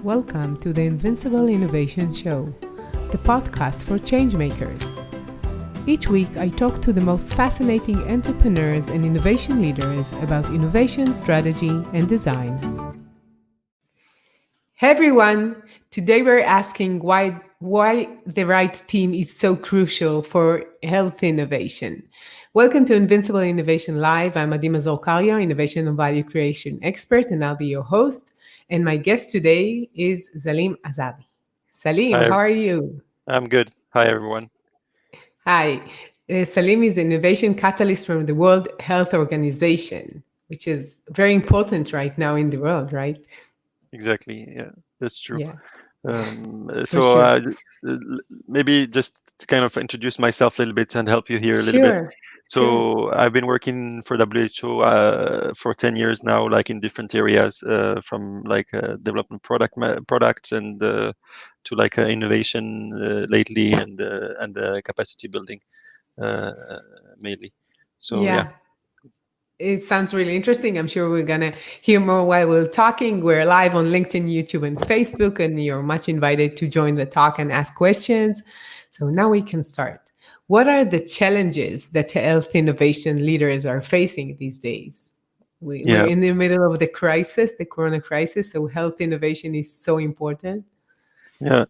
Welcome to the Invincible Innovation Show, the podcast for changemakers. Each week, I talk to the most fascinating entrepreneurs and innovation leaders about innovation, strategy, and design. Hey everyone! Today we're asking why the right team is so crucial for health innovation. Welcome to Invincible Innovation Live. I'm Mazor, Kario, innovation and value creation expert, and I'll be your host. And my guest today is Salim Azzabi. Salim, Hi, how are you? I'm good. Hi, everyone. Hi. Salim is an innovation catalyst from the World Health Organization, which is very important right now in the world, right? Exactly. Yeah, that's true. Yeah, Um, for so sure. uh, Maybe just to kind of introduce myself a little bit and help you here a little bit. Sure, sure. So I've been working for WHO for 10 years now, like in different areas, from like development products and to like innovation lately and capacity building uh, mainly. So yeah, Yeah. It sounds really interesting. I'm sure we're going to hear more while we're talking. We're live on LinkedIn, YouTube, and Facebook, and you're much invited to join the talk and ask questions. So now we can start. What are the challenges that health innovation leaders are facing these days? We're yeah. in the middle of the crisis, the corona crisis, so health innovation is so important. Yeah,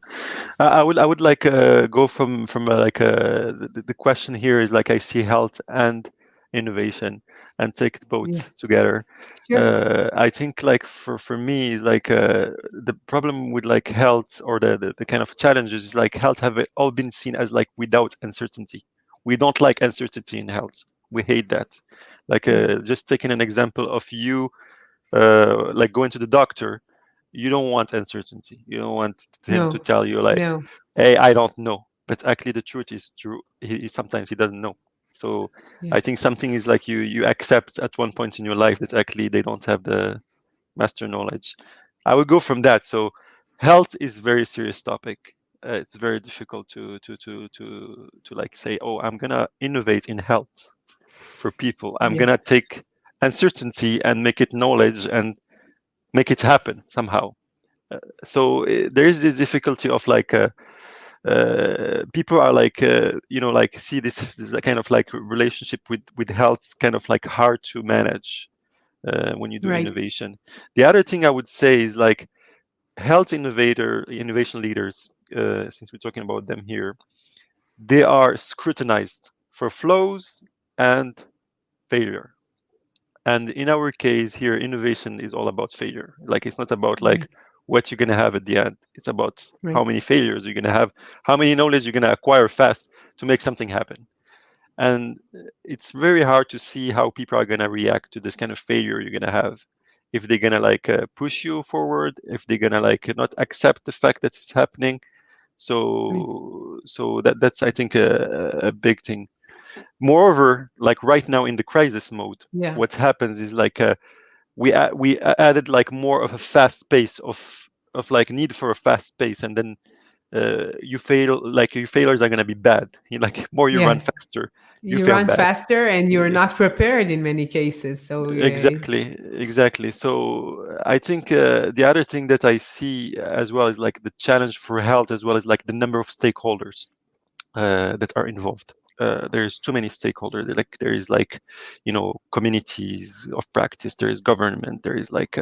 I would like go from like the question here is like I see health and innovation and take Yeah, both together. sure. I think like for me is like the problem with like health or the kind of challenges is like health have all been seen as like without uncertainty. We don't like uncertainty in health. We hate that. Like Yeah. just taking an example of you like going to the doctor, you don't want uncertainty. You don't want him to No, tell you like, no. "Hey, I don't know." But actually, the truth is true. Sometimes he doesn't know. So Yeah. I think something is like you accept at one point in your life that actually they don't have the master knowledge. I would go from that. So health is very serious topic. It's very difficult to like say, "Oh, I'm gonna innovate in health for people. I'm Yeah. gonna take uncertainty and make it knowledge and make it happen somehow." There is this difficulty of like people are like like see this a kind of like relationship with health kind of like hard to manage when you do Right. innovation. The other thing I would say is like innovation leaders, since we're talking about them here, they are scrutinized for flaws and failure. And in our case here, innovation is all about failure. Like it's not about like Right. what you're gonna have at the end. It's about how Right. many failures you're gonna have, how many knowledge you're gonna acquire fast to make something happen. And it's very hard to see how people are gonna react to this kind of failure you're gonna have. If they're gonna like push you forward, if they're gonna like not accept the fact that it's happening. Right. So that's I think a big thing. Moreover, like right now in the crisis mode, Yeah. what happens is like we added like more of a fast pace of like need for a fast pace, and then you fail, like your failures are going to be bad. Like more you run Yeah. faster, you You fail run bad. faster and you're not prepared in many cases. So, yeah. Exactly. So I think the other thing that I see as well is like the challenge for health, as well as like the number of stakeholders that are involved. There's too many stakeholders. Like there is like, communities of practice. There is government. There is like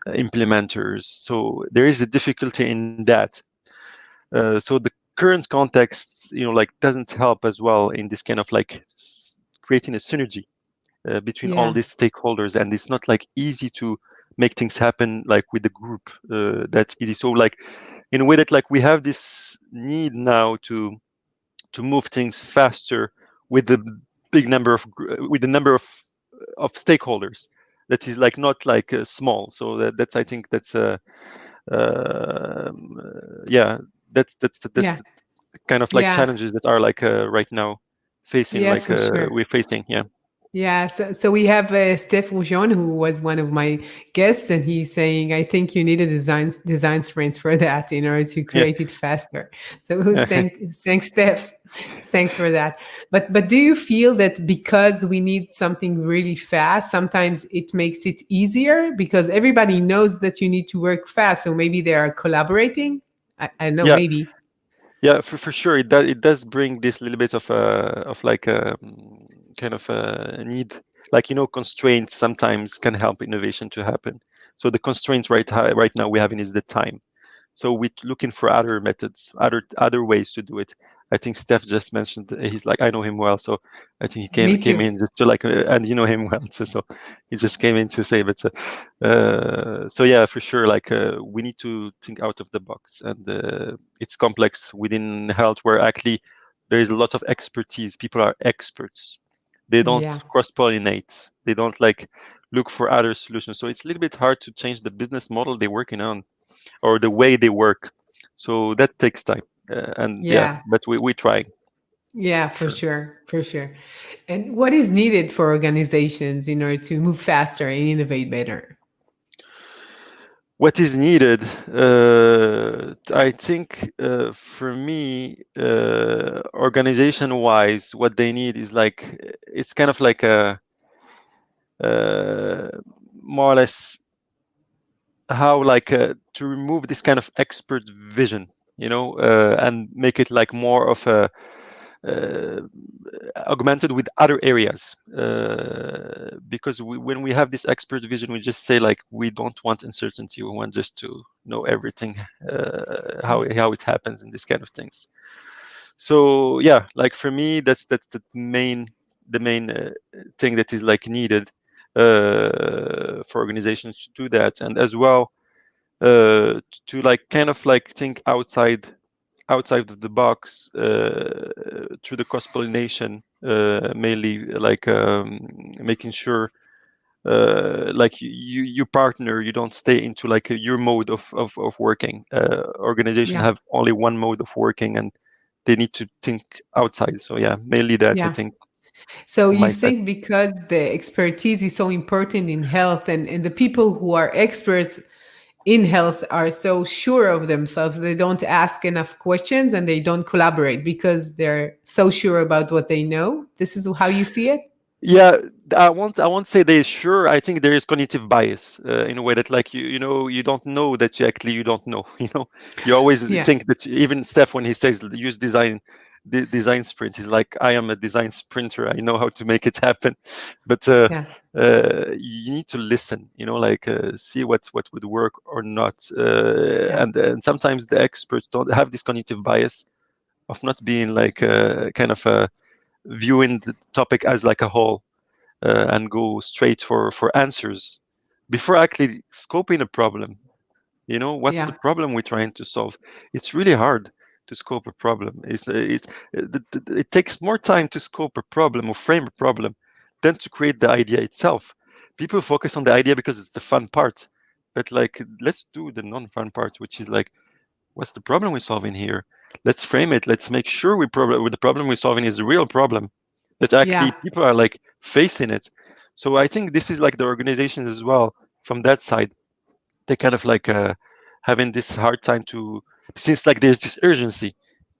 implementers. So there is a difficulty in that. So the current context, like doesn't help as well in this kind of like creating a synergy between all Yeah. these stakeholders, and it's not like easy to make things happen like with the group. That's easy. So like in a way that like we have this need now to move things faster with the big number of with the number of stakeholders that is like not like small. So that's I think that's yeah, that's Yeah. the kind of like Yeah. challenges that are like right now facing Yeah, like for sure. we're facing. Yeah. Yeah, so we have Steph Roujon, who was one of my guests, and he's saying, "I think you need a design sprint for that in order to Yeah. create it faster." So who's thanks Steph, thanks for that. But do you feel that because we need something really fast, sometimes it makes it easier because everybody knows that you need to work fast, so maybe they are collaborating. I know, Yeah, maybe. yeah, for sure. It does bring this little bit of like a kind of a need, like constraints sometimes can help innovation to happen. So the constraints right now we having is the time. So we're looking for other methods, other ways to do it. I think Steph just mentioned he's like, I know him well, so I think he came Me came too. in just to like, and you know him well too, so he just came in to say, but so yeah, for sure, like we need to think out of the box, and it's complex within health where actually there is a lot of expertise. People are experts. They don't Yeah, cross pollinate. They don't like look for other solutions. So it's a little bit hard to change the business model they're working on or the way they work. So that takes time. And yeah, yeah. but we try Yeah, for for sure. sure, for sure. And what is needed for organizations in order to move faster and innovate better? What is needed? I think for me, organization-wise, what they need is like it's kind of like a uh, more or less how like to remove this kind of expert vision, and make it like more of a uh, augmented with other areas, because when we have this expert vision, we just say like we don't want uncertainty, we want just to know everything, how it happens and this kind of things. So yeah, like for me, that's the main thing that is like needed for organizations to do that, and as well to like kind of like think outside of the box, through the cross pollination, mainly like making sure like you partner, you don't stay into like your mode of working. Organization Yeah, have only one mode of working, and they need to think outside. So yeah, mainly that, I yeah. think, So from you my side. think because the expertise is so important in health and the people who are experts in health are so sure of themselves, they don't ask enough questions and they don't collaborate because they're so sure about what they know. This is how you see it? Yeah, I won't say they're sure. I think there is cognitive bias, in a way that like you don't know that you don't know. You always Yeah, think that, even Steph, when he says use design sprint, he's like, I am a design sprinter, I know how to make it happen. But yeah, you need to listen, like see what would work or not. yeah, And sometimes the experts don't have this cognitive bias of not being like kind of viewing the topic as like a whole, and go straight for answers before actually scoping a problem. What's the yeah, problem we're trying to solve? It's really hard to scope a problem. It takes more time to scope a problem or frame a problem than to create the idea itself. People focus on the idea because it's the fun part, but like, let's do the non-fun part, which is like, what's the problem we're solving here? Let's frame it. Let's make sure the problem we're solving is a real problem, that actually yeah, people are like facing it. So I think this is like the organizations as well, from that side. They kind of like having this hard time to, since like there's this urgency,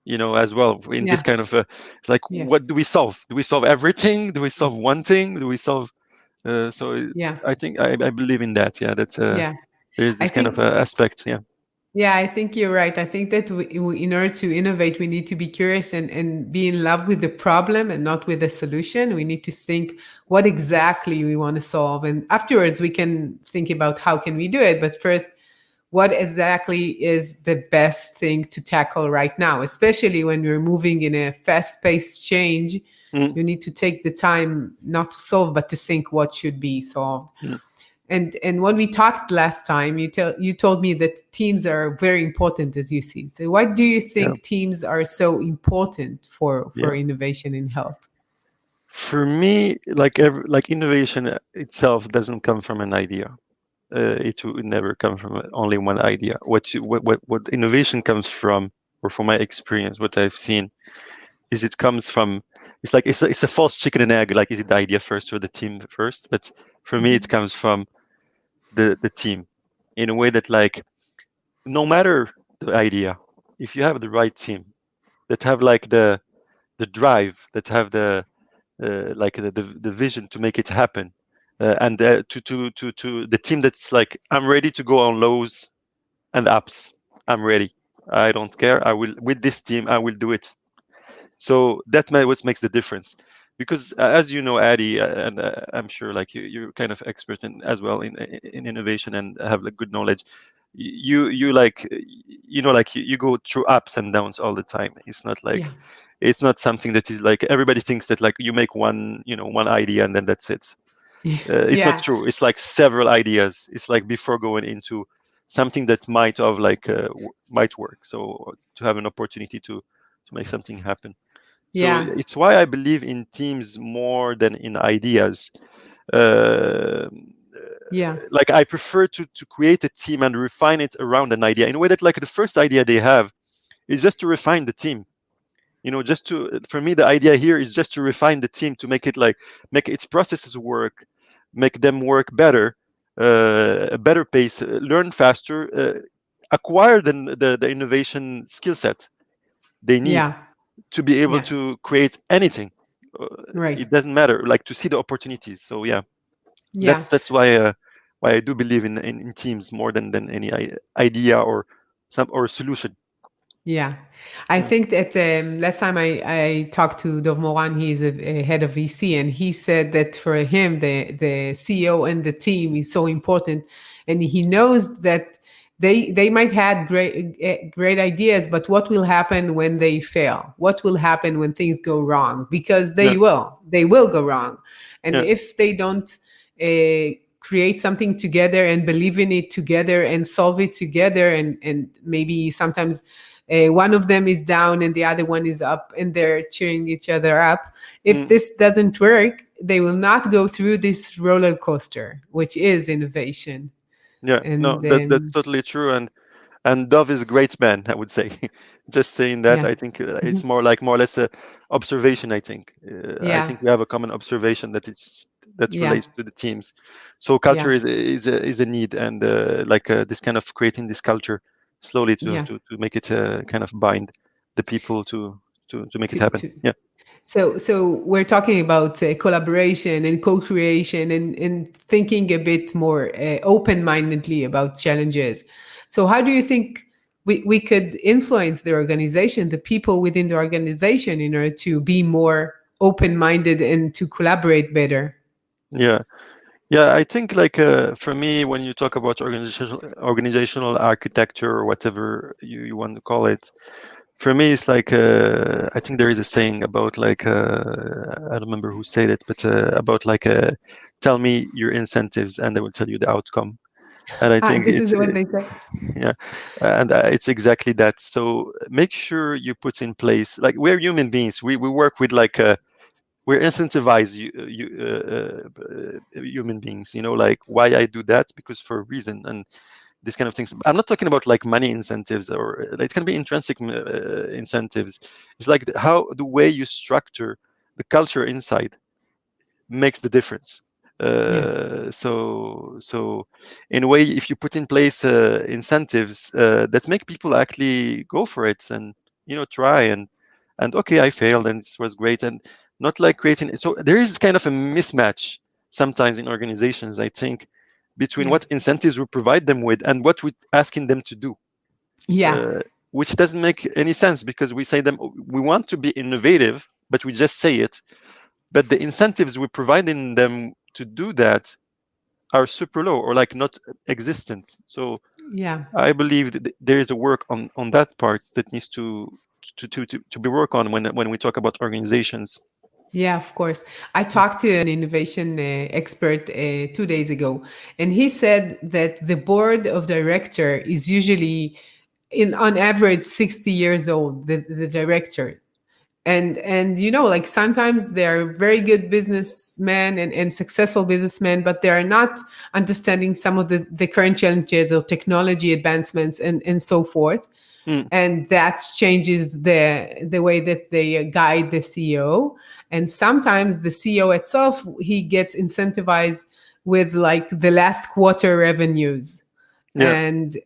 as well in this yeah, kind of it's like, yeah, what do we solve? Do we solve everything? Do we solve one thing? Do we solve so yeah, I think I believe in that. Yeah, that's yeah. there's I this kind of think aspect. Yeah. Yeah, I think you're right. I think that in order to innovate, we need to be curious and be in love with the problem and not with the solution. We need to think what exactly we want to solve. And afterwards, we can think about how can we do it. But first, what exactly is the best thing to tackle right now, especially when we're moving in a fast-paced change. Mm, You need to take the time not to solve, but to think what should be solved. mm, And when we talked last time, you told me that teams are very important, as you see. So why do you yeah. think teams are so important for Yeah. innovation in health? For me, like innovation itself doesn't come from an idea. It would never come from only one idea. What innovation comes from, or from my experience, what I've seen, is it comes from it's like it's a false chicken and egg. Like, is it the idea first or the team first? But for me, it Mhm. comes from the team, in a way that, like, no matter the idea, if you have the right team that have like the drive, that have the like the vision to make it happen, and to the team that's like, I'm ready to go on lows and ups. I'm ready. I don't care. I will, with this team, I will do it. So that what makes the difference. Because as you know, Addy, and I'm sure like you're kind of expert in as well in innovation and have like good knowledge. You like, like you go through ups and downs all the time. It's not Yeah. like, it's not something that is like everybody thinks that like you make one, one idea and then that's it. It's not Yeah. true. It's like several ideas. It's like before going into something that might have like might work. So to have an opportunity to make something happen. So Yeah. it's why I believe in teams more than in ideas. Uh, Yeah. like, I prefer to create a team and refine it around an idea in a way that, like, the first idea they have is just to refine the team. Just to, for me, the idea here is just to refine the team, to make it like, make its processes work, make them work better, a better pace, learn faster, acquire the innovation skill set they need Yeah. to be able Yeah. to create anything. Right. It doesn't matter, like, to see the opportunities. So yeah, Yeah. that's why I do believe in teams more than any idea or some or solution. Yeah, I Yeah. think that last time I talked to Dov Moran, he's a head of VC, and he said that for him, the CEO and the team is so important, and he knows that they might have great ideas, but what will happen when they fail? What will happen when things go wrong? Because Yeah. they will go wrong, and Yeah. if they don't create something together and believe in it together and solve it together, and maybe sometimes one of them is down and the other one is up and they're cheering each other up. If Mm. this doesn't work, they will not go through this roller coaster, which is innovation. Yeah. No, And that's totally true. And Dove is a great man, I would say. Just saying that, yeah, I think it's mhm, more or less a observation. I yeah, think we have a common observation that yeah, relates to the teams. So culture yeah, is a need, and like this kind of creating this culture slowly to yeah. to make it kind of bind the people to make it To, happen. to, Yeah. so we're talking about collaboration and co-creation and thinking a bit more open-mindedly about challenges. So how do you think we could influence the organization, the people within the organization, in order to be more open-minded and to collaborate better? Yeah. Yeah, I think like for me, when you talk about organizational architecture or whatever you want to call it, for me it's like I think there is a saying about like I don't remember who said it, but about like tell me your incentives and I will tell you the outcome. And I Ah, think this is what they say. yeah, and it's exactly that. So make sure you put in place, like, we're human beings. We work with like we're incentivized human beings, like, why I do that, because for a reason, and this kind of things. I'm not talking about like money incentives, or it can be intrinsic incentives. It's like how the way you structure the culture inside makes the difference. Yeah, So in a way, if you put in place incentives that make people actually go for it, and try, and okay, I failed and this was great, and not like creating. So there is kind of a mismatch sometimes in organizations, I think, between yeah, what incentives we provide them with and what we're asking them to do, yeah, uh, which doesn't make any sense, because we say them we want to be innovative, but we just say it, but the incentives we're providing them to do that are super low or like not existent. So yeah. I believe that there is a work on that part that needs to be worked on when we talk about organizations. Yeah, of course. I talked to an innovation expert 2 days ago, and he said that the board of director is usually, in on average, 60 years old. The director, and like sometimes they're very good businessmen and successful businessmen, but they are not understanding some of the current challenges of technology advancements and so forth, Mm, and that changes the way that they guide the CEO. And sometimes the CEO itself, he gets incentivized with like the last quarter revenues. Yeah, And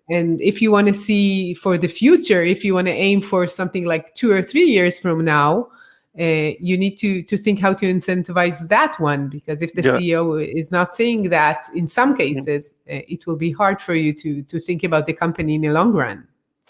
if you want to see for the future, if you want to aim for something like 2 or 3 years from now, you need to think how to incentivize that one, because if the yeah, CEO is not seeing that, in some mm, cases, it will be hard for you to think about the company in the long run.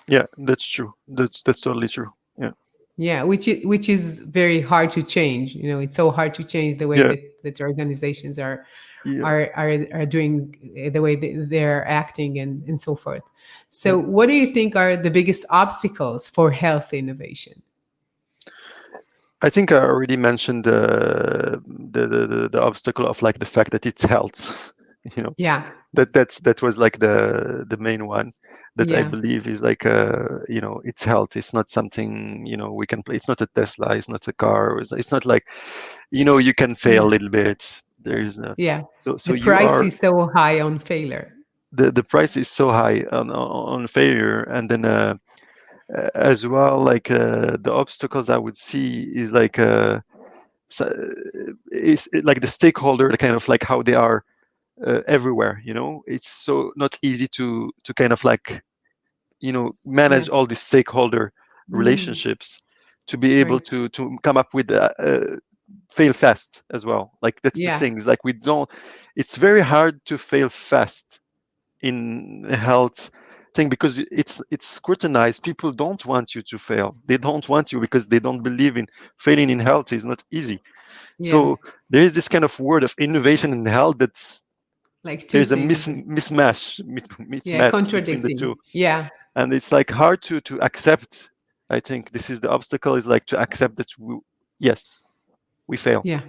yeah. That's true. That's totally true. Yeah, Yeah, which is very hard to change. It's so hard to change the way yeah, that organizations are yeah. are are, are doing, the way they're acting, and so forth. So, Mm. what do you think are the biggest obstacles for health innovation? I think I already mentioned the obstacle of like the fact that it's health. You know, Yeah, that was like the main one that I yeah, believe is like it's health. It's not something we can play. It's not a Tesla. It's not a car. It's not like you can fail a yeah, little bit. There is no. yeah. So The you price are is so high on failure. the price is so high on failure, and then as well like the obstacles I would see is like so, is like the stakeholder, the kind of like how they are everywhere. It's so not easy to kind of like Yeah. manage all these stakeholder Mm, relationships to be able right. to come up with fail fast as well. Like that's the Yeah. thing. Like we don't. It's very hard to fail fast in health thing because it's scrutinized. People don't want you to fail. They don't want you because they don't believe in failing in health is not easy. Yeah. So there is this kind of word of innovation in health that Like two there's a things. Yeah. mismatch between the two, Contradicting. Yeah. and it's like hard to accept. I think this is the obstacle, is like to accept that yes, we fail. Yeah.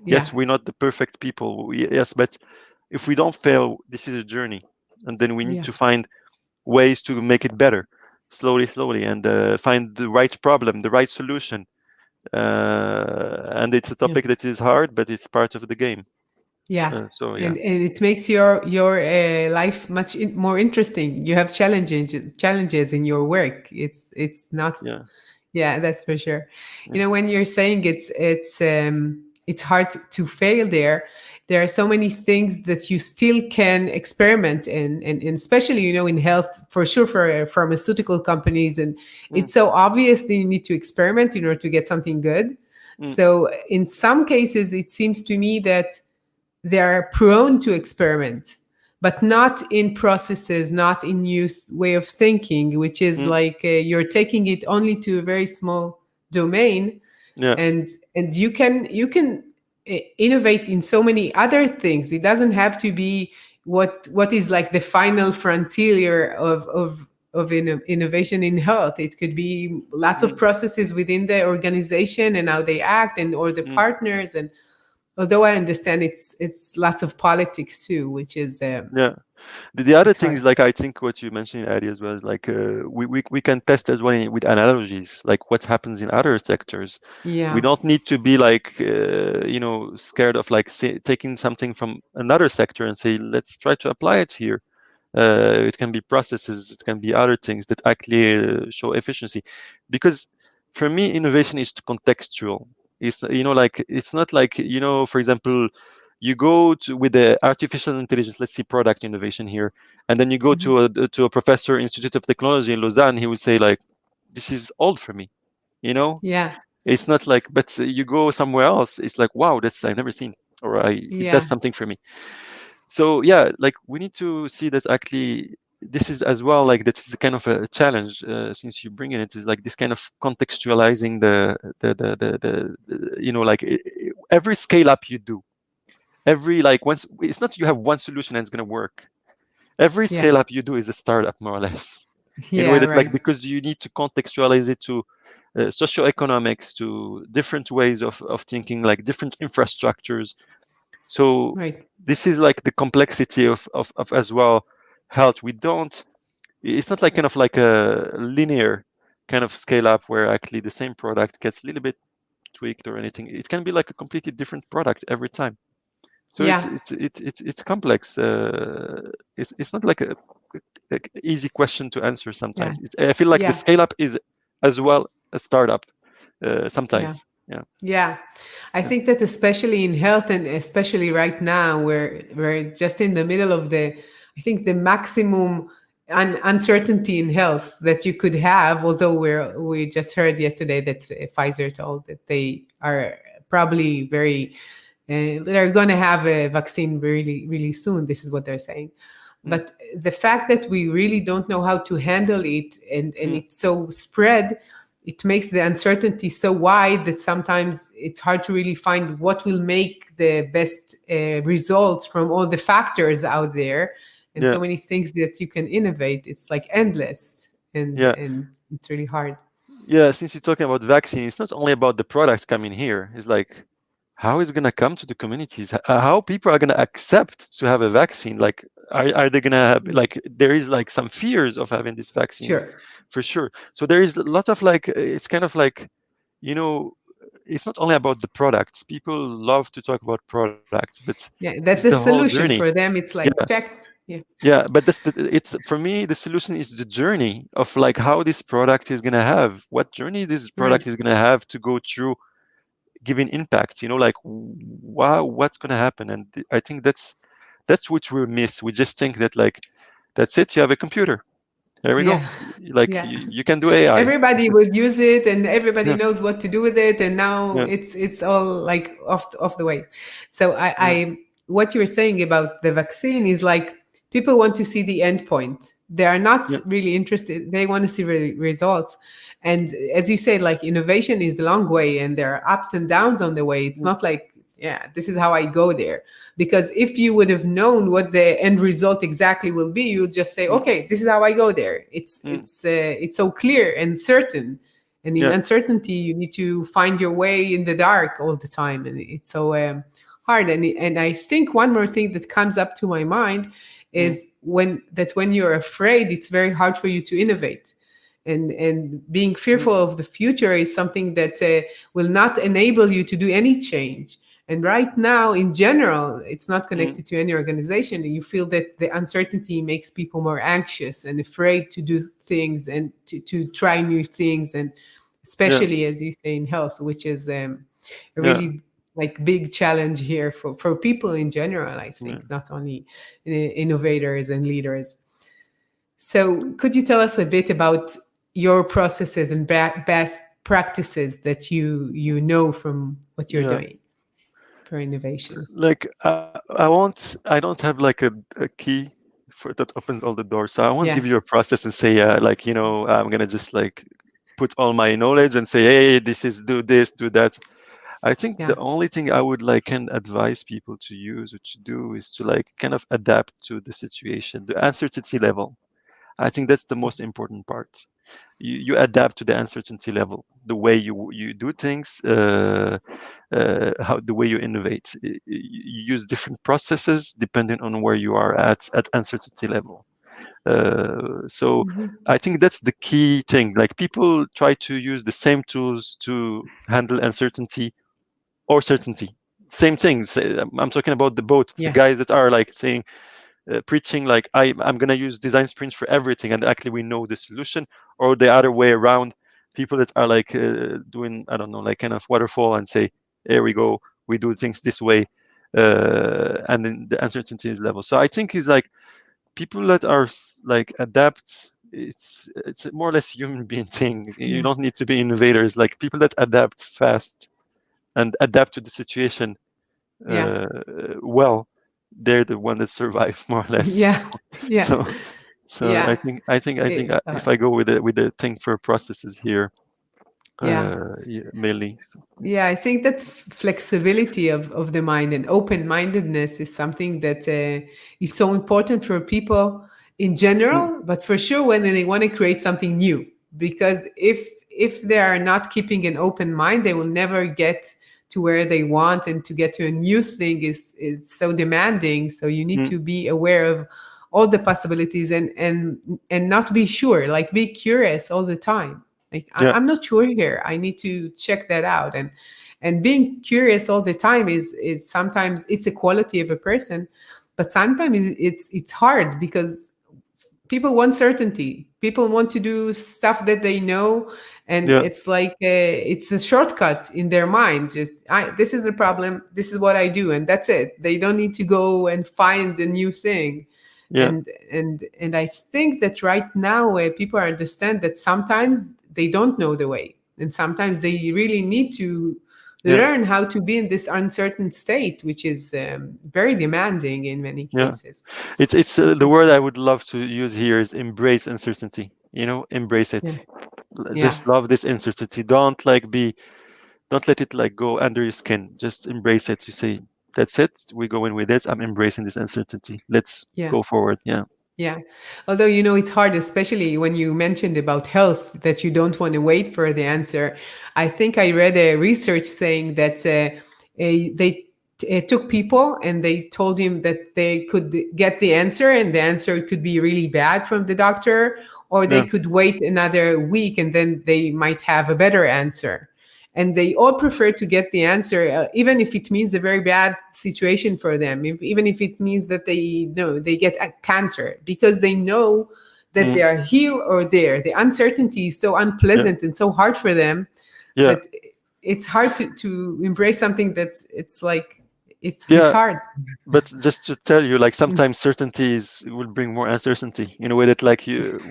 Yeah. Yes, we're not the perfect people. Yes, but if we don't fail, this is a journey, and then we need Yeah. to find ways to make it better, slowly, and find the right problem, the right solution. And it's a Yeah. topic that is hard, but it's part of the game. Yeah. So yeah, And it makes your life much more interesting. You have challenges in your work. It's not. yeah, Yeah, that's for sure. yeah, When you're saying it's hard to fail there are so many things that you still can experiment in, and especially in health, for sure, for pharmaceutical companies, and mm, it's so obvious that you need to experiment in order to get something good. mm, So in some cases, it seems to me that they're prone to experiment, but not in processes, not in new way of thinking, which is mm, like you're taking it only to a very small domain, yeah, and you can innovate in so many other things. It doesn't have to be what is like the final frontier of innovation in health. It could be lots of mm, processes within the organization and how they act, and or the mm, partners. And although I understand it's lots of politics too, which is yeah. The other it's thing hard. is like I think what you mentioned, Adi, as well is like we can test as well with analogies, like what happens in other sectors. We Yeah. don't need to be like scared of like taking something from another sector and say let's try to apply it here. It can be processes, it can be other things that actually show efficiency, because for me innovation is contextual. It's like it's not like for example you go to with the artificial intelligence, let's see product innovation here, and then you go Mhm. to a professor Institute of Technology in Lausanne, he would say like this is old for me, you know Yeah. it's not like, but you go somewhere else, it's like wow, that's I've never seen, or it does Yeah. something for me. So yeah, like we need to see that actually this is as well like that is a kind of a challenge, since you bring in it, is like this kind of contextualizing the like every scale up you do, every like once, it's not you have one solution and it's going to work. Every Yeah. scale up you do is a startup, more or less, in a way Yeah. that like Right. because you need to contextualize it to socioeconomics, to different ways of thinking, like different infrastructures. So Right. this is like the complexity of as well health. We don't, it's not like kind of like a linear kind of scale up where actually the same product gets a little bit tweaked or anything. It can be like a completely different product every time. So it's Yeah. it's it's complex. It's not like a easy question to answer Yeah. sometimes. I feel like the Yeah. scale up is as well a startup Yeah. sometimes. Yeah, I think that especially in health and especially right now, we're just in the middle of I think the maximum uncertainty in health that you could have. Although we just heard yesterday that Pfizer told that they are probably they're going to have a vaccine really really soon. This is what they're saying. Mm, But the fact that we really don't know how to handle it, and mm, it's so spread, it makes the uncertainty so wide that sometimes it's hard to really find what will make the best results from all the factors out there, and yeah, so many things that you can innovate. It's like endless, yeah. and it's really hard. Yeah, since you're talking about vaccine, it's not only about the products coming here. It's like how it's gonna come to the communities, how people are gonna accept to have a vaccine. Like, are they gonna have like there is like some fears of having these vaccines, Sure. for sure. So there is a lot of like it's kind of like, you know, it's not only about the products. People love to talk about products, but Yeah, it's the that's the whole journey. solution for them. It's Yeah, like check. Yeah. yeah, but it's for me the solution is the journey of like how this product is gonna have, what journey this Right. product is gonna have to go through, giving impact. You know, like wow, what's gonna happen? And I think that's what we miss. We just think that like that's it. You have a computer. There we go. Yeah. Like Yeah. you can do AI. Everybody That's it. would use it and everybody Yeah, knows what to do with it, and now yeah, it's all like off the way. So yeah, I what you were saying about the vaccine is like people want to see the end point. They are not yeah, really interested, they want to see results. And as you said, like innovation is a long way and there are ups and downs on the way. It's mm, not like, yeah, this is how I go there. Because if you would have known what the end result exactly will be, you would just say, mm, okay, this is how I go there. mm, It's so clear and certain. And in yeah, uncertainty, you need to find your way in the dark all the time, and it's so hard. And I think one more thing that comes up to my mind mm, is when you're afraid, it's very hard for you to innovate. And being mm, fearful of the future is something that will not enable you to do any change. And right now, in general, it's not mm, connected to any organization. You feel that the uncertainty makes people more anxious and afraid to do things and to try new things. And yeah, especially, as you say, in health, which is a yeah, really like big challenge here for people in general, I yeah. think, not only innovators and leaders. So, could you tell us a bit about your processes and best practices that you know from what you're Yeah. doing for innovation? Like I don't have like a key for that opens all the doors. So I won't give Yeah, you a process and say like, you know, I'm gonna just like put all my knowledge and say, hey, this is do this, do that. I think yeah, the only thing I would like can advise people to use or to do is to like kind of adapt to the situation, the uncertainty level. I think that's the most important part. You adapt to the uncertainty level, the way you do things, how the way you innovate. You use different processes depending on where you are at uncertainty level. So hmm, I think that's the key thing. Like people try to use the same tools to handle uncertainty or certainty. Same things. I'm talking about the both the yeah, guys that are like saying preaching like I'm gonna use design sprints for everything, and actually we know the solution, or the other way around. People that are like doing I don't know like kind of waterfall and say, here we go, we do things this way, and then the uncertainty is level. So I think it's like people that are like adapt. It's more or less human being thing. You yeah, don't need to be innovators. Like people that adapt fast and adapt to the situation yeah, uh, well, they're the one that survive more or less. yeah, yeah, So, so yeah. I think It's if I go with the thing for processes here, yeah. yeah, mainly. So, Yeah, I think that flexibility of the mind and open-mindedness is something that is so important for people in mm, general, but for sure when they want to create something new. Because if they are not keeping an open mind, they will never get to where they want, and to get to a new thing is so demanding. So you need mm, to be aware of all the possibilities, and not be sure, like be curious all the time. Like yeah, I'm not sure here, I need to check that out. And being curious all the time is sometimes it's a quality of a person, but sometimes it's hard because people want certainty. People want to do stuff that they know, and Yeah, it's like it's a shortcut in their mind. Just this is the problem. This is what I do, and that's it. They don't need to go and find a new thing. yeah, And I think that right now people understand that sometimes they don't know the way, and sometimes they really need to yeah, learn how to be in this uncertain state, which is very demanding in many yeah. cases. It's the word I would love to use here is embrace uncertainty. Embrace Yeah, it. yeah, Just love this uncertainty. Don't let it like go under your skin. Just embrace it. You say, that's it. We go in with it. I'm embracing this uncertainty. Let's yeah. go forward. Yeah. Yeah. Although, it's hard, especially when you mentioned about health, that you don't want to wait for the answer. I think I read a research saying that they took people and they told him that they could get the answer, and the answer could be really bad from the doctor, or they Yeah. could wait another week and then they might have a better answer. And they all prefer to get the answer, even if it means a very bad situation for them, even if it means that they get a cancer, because they know that they Mm. are here or there. The uncertainty is so Yeah. unpleasant and so hard for them Yeah. that it's hard to embrace something that's it's like it's Yeah. hard. But just to tell you, like Mm, sometimes certainties will bring more uncertainty in a way that like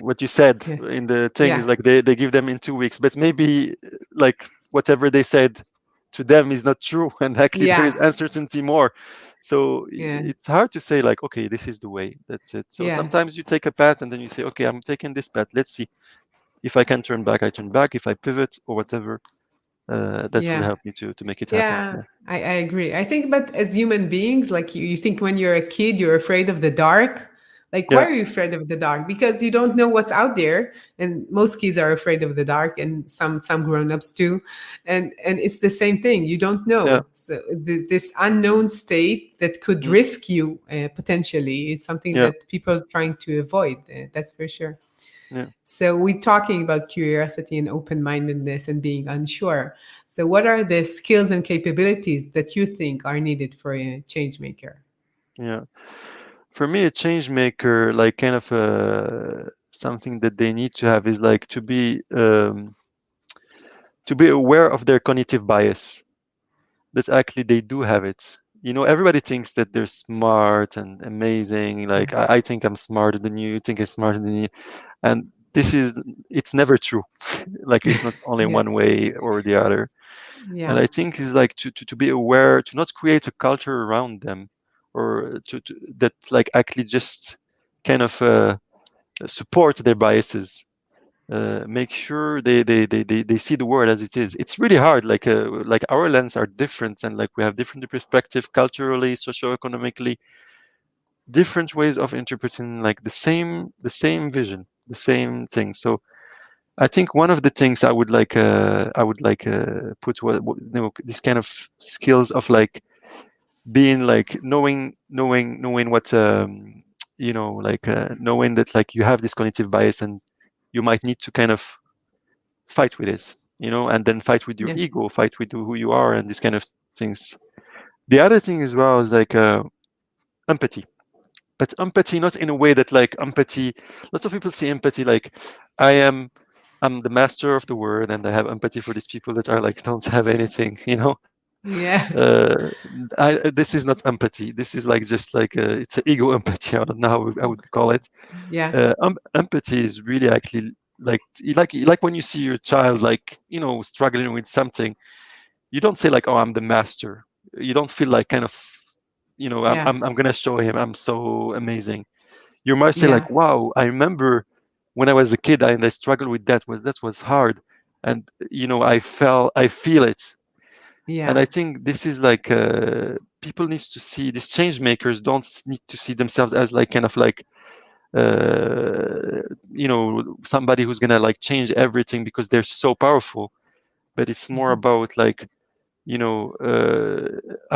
what you said yeah, in the thing is yeah, like they give them in 2 weeks, but maybe like whatever they said to them is not true, and actually there is yeah, uncertainty more. So yeah, it's hard to say like, okay, this is the way, that's it. So yeah, sometimes you take a path and then you say, okay, I'm taking this path. Let's see if I can turn back, I turn back. If I pivot or whatever, that will yeah. help me to make it happen. Yeah, Yeah. I agree. I think, but as human beings, like you think when you're a kid, you're afraid of the dark. Like, why Yeah. are you afraid of the dark? Because you don't know what's out there, and most kids are afraid of the dark, and some grown-ups too. And it's the same thing. You don't Yeah. know. So this unknown state that could Mm. risk you potentially is something Yeah. that people are trying to avoid. That's for sure. Yeah. So we're talking about curiosity and open-mindedness and being unsure. So what are the skills and capabilities that you think are needed for a change maker? Yeah. For me, a change maker, like kind of something that they need to have is like to be aware of their cognitive bias. That actually they do have it. Everybody thinks that they're smart and amazing. Yeah. Like I think I'm smarter than you think I'm smarter than you, and it's never true. Like it's not only Yeah. one way or the other. And Yeah. I think is like to be aware, to not create a culture around them, or to that like actually just kind of support their biases. Make sure they see the world as it is. It's really hard. Like our lens are different, and like we have different perspective culturally, socioeconomically, different ways of interpreting like the same vision, the same thing. So I think one of the things I would like put this kind of skills of like being like knowing what knowing that like you have this cognitive bias and you might need to kind of fight with it, and then fight with your Yeah. ego, fight with who you are, and these kind of things. The other thing as well is like empathy, but empathy not in a way that like empathy. Lots of people see empathy like I am. I'm the master of the world, and I have empathy for these people that are like don't have anything, Yeah. this is not empathy. This is like just like it's an ego empathy. I don't know how I would call it. Yeah. Empathy is really actually like when you see your child like struggling with something, you don't say like, oh, I'm the master. You don't feel like kind of I'm Yeah. I'm, I'm gonna show him I'm so amazing. You might say Yeah. like, wow, I remember when I was a kid and I struggled with that was hard, and I feel it. And Yeah. I think this is like people needs to see these change makers don't need to see themselves as like kind of like somebody who's gonna like change everything because they're so powerful, but it's more Mhm. about like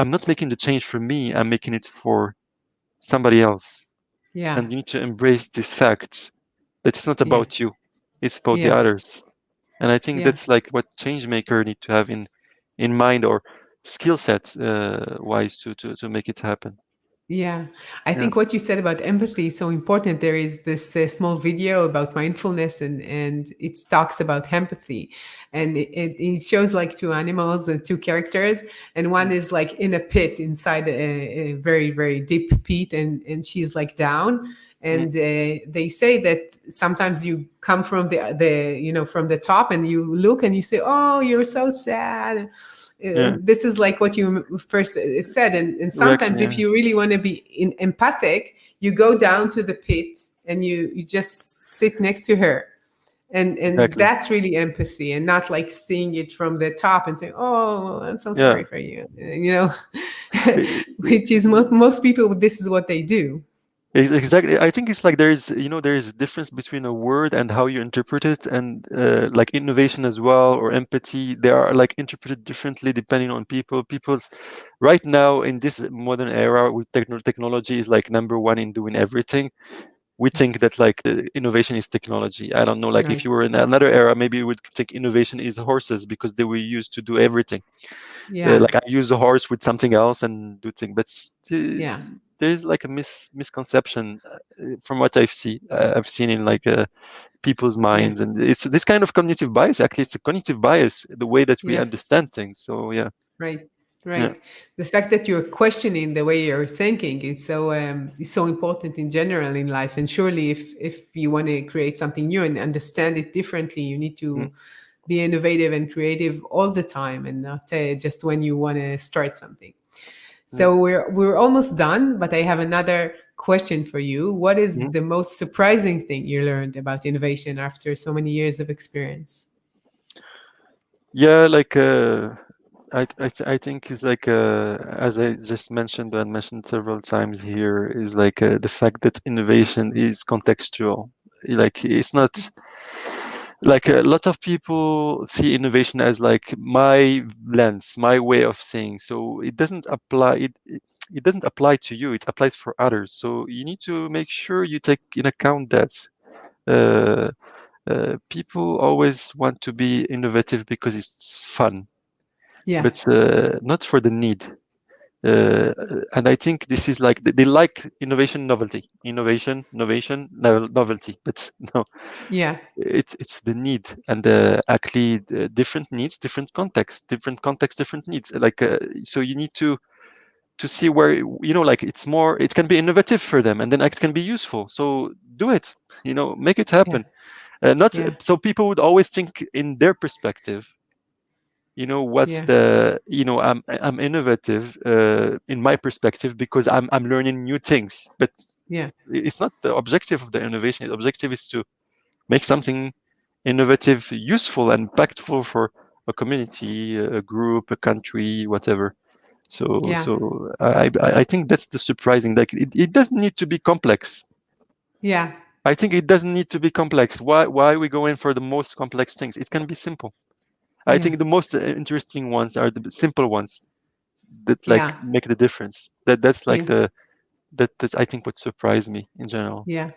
I'm not making the change for me, I'm making it for somebody else. Yeah. And you need to embrace this fact that it's not Yeah. about you, it's about the Yeah. others. And I think Yeah. that's like what change maker need to have in mind, or skill set wise to make it happen. Yeah, I Yeah. think what you said about empathy is so important. There is this small video about mindfulness, and it talks about empathy, and it shows like two animals and two characters, and one Mm. is like in a pit inside a very very deep pit, and she's like down, Mm. and they say that sometimes you come from the from the top, and you look and you say, oh, you're so sad. Yeah. And this is like what you first said, and Exactly. sometimes if Yeah. you really want to be empathic, you go down to the pit and you just sit next to her, and Exactly. that's really empathy, and not like seeing it from the top and saying, oh, I'm so Yeah. sorry for you, you know. I- I- Which is most people, this is what they do. Exactly. I think it's like there is a difference between a word and how you interpret it, and like innovation as well, or empathy. They are like interpreted differently depending on people. People's right now in this modern era with technology is like number one in doing everything. We think that like innovation is technology. I don't know. Like if Right. you were in another era, maybe you would think innovation is horses because they were used to do everything. Yeah. Like I use a horse with something else and do things, but Yeah. there's like a misconception from what I've seen in like people's Yeah. minds, and it's this kind of cognitive bias. Actually, it's a cognitive bias, the way that we Yeah. understand things. So yeah, Right, yeah, right. The fact that you're questioning the way you're thinking is so important in general in life. And surely, if you want to create something new and understand it differently, you need mm, to be innovative and creative all the time, and not just when you want to start something. mm, So we're almost done, but I have another question for you. What is mm. the most surprising thing you learned about innovation after so many years of experience? Yeah. Like I think is like as I just mentioned and mentioned several times here, is like the fact that innovation is contextual. Like it's not like a lot of people see innovation as like my lens, my way of saying. So it doesn't apply. It doesn't apply to you. It applies for others. So you need to make sure you take in account that. Uh, People always want to be innovative because it's fun, Yeah, but not for the need. Uh, and I think this is like they like innovation, novelty, novelty. But no, yeah, it's the need, and actually different needs, different context, different needs. Like so, you need to see where like it's more. It can be innovative for them, and then it can be useful. So do it. Make it yeah, happen. Not yeah, so people would always think in their perspective. What's yeah, the I'm innovative in my perspective because I'm learning new things, but yeah, it's not the objective of the innovation. The objective is to make something innovative, useful, and impactful for a community, a group, a country, whatever. So yeah, so I think that's the surprising. Like it doesn't need to be complex. yeah, I think it doesn't need to be complex. Why we go in for the most complex things? It can be simple. I yeah, think the most interesting ones are the simple ones that like yeah, make the difference. That's like yeah. that's I think what surprised me in general. Yeah.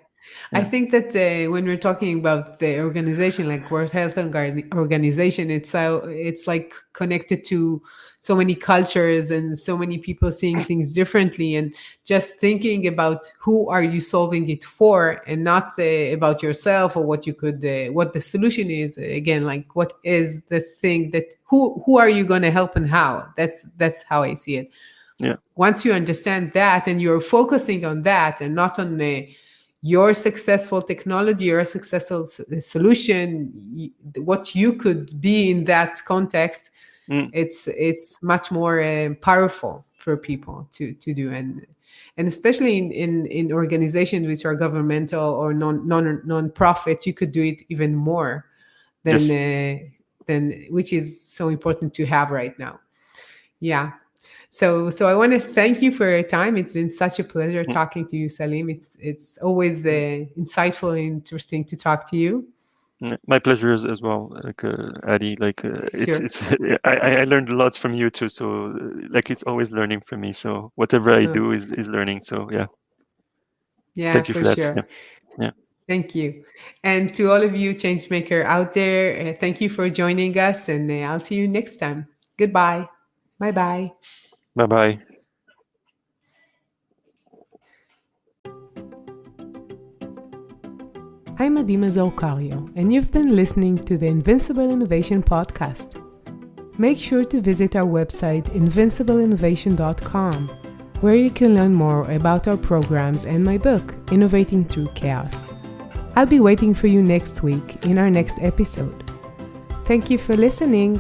I Yeah. think that when we're talking about the organization, like World Health Organization, it's like connected to so many cultures and so many people seeing things differently, and just thinking about who are you solving it for, and not about yourself or what you could, what the solution is. Again, like what is the thing that who are you going to help and how? That's how I see it. Yeah. Once you understand that and you're focusing on that and not on your successful technology, your successful solution, what you could be in that context, Mm, it's much more powerful for people to do, and especially in organizations which are governmental or non-profit, you could do it even more than yes. which is so important to have right now. Yeah. So I want to thank you for your time. It's been such a pleasure Mm, talking to you, Salim. It's always mm, insightful and interesting to talk to you. My pleasure as well. Like Adi, like it's Sure. it's I learned a lot from you too. So like it's always learning for me. So whatever I Oh, do is learning. So yeah, yeah, thank you for for that. sure. Yeah. Yeah. Thank you. And to all of you changemaker out there, thank you for joining us, and I'll see you next time. Goodbye. Bye bye. Bye bye. I'm Mazor Kario, and you've been listening to the Invincible Innovation Podcast. Make sure to visit our website, invincibleinnovation.com, where you can learn more about our programs and my book, Innovating Through Chaos. I'll be waiting for you next week in our next episode. Thank you for listening.